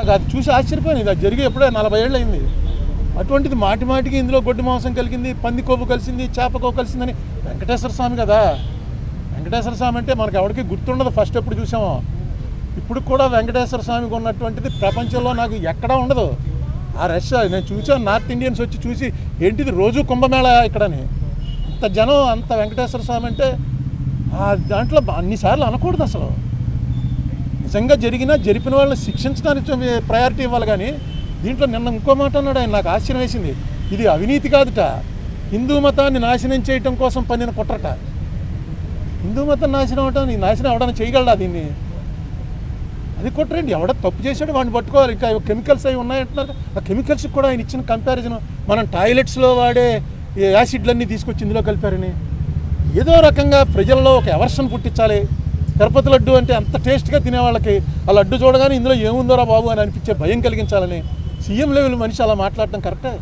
నాకు అది చూసి ఆశ్చర్యపోయింది. ఇది జరిగి ఎప్పుడో 40 ఏళ్ళు అయింది. అటువంటిది మాటి మాటికి ఇందులో గొడ్డు మాంసం కలిగింది, పంది కొవ్వు కలిసింది, చేప కొవ్వు కలిసిందని. వెంకటేశ్వర స్వామి కదా, వెంకటేశ్వర స్వామి అంటే మనకు ఎవరికి గుర్తుండదు ఫస్ట్ ఎప్పుడు చూసామో. ఇప్పుడు కూడా వెంకటేశ్వర స్వామికి ఉన్నటువంటిది ప్రపంచంలో నాకు ఎక్కడా ఉండదు. ఆ రష్ నేను చూసాను, నార్త్ ఇండియన్స్ వచ్చి చూసి ఏంటిది రోజు కుంభమేళ ఇక్కడని. అంత జనం, అంత వెంకటేశ్వర స్వామి అంటే దాంట్లో అన్నిసార్లు అనకూడదు అసలు. నిజంగా జరిపిన వాళ్ళని శిక్షించడానికి ప్రయారిటీ ఇవ్వాలి. కానీ దీంట్లో నిన్న ఇంకో మాట అన్నాడు ఆయన, నాకు ఆశ్చర్యం వేసింది. ఇది అవినీతి కాదుట, హిందూ మతాన్ని నాశనం చేయటం కోసం పన్నిన కుట్రట. హిందూ మతం నాశనం అవటం, నాశనం అవడానికి చేయగలడా దీన్ని? అది కుట్రండి. ఎవడ తప్పు చేశాడు వాడిని పట్టుకోవాలి. ఇంకా కెమికల్స్ అవి ఉన్నాయంటున్నారు. ఆ కెమికల్స్కి కూడా ఆయన ఇచ్చిన కంపారిజన్, మనం టాయిలెట్స్లో వాడే యాసిడ్లన్నీ తీసుకొచ్చి ఇందులో కలిపారని. ఏదో రకంగా ప్రజల్లో ఒక ఎవర్షన్ పుట్టించాలి. తిరుపతి లడ్డు అంటే అంత టేస్ట్గా తినేవాళ్ళకి ఆ లడ్డు చూడగానే ఇందులో ఏముందోరా బాబు అని అనిపించే భయం కలిగించాలని సీఎం లెవెల్ మనిషి అలా మాట్లాడటం కరెక్టే?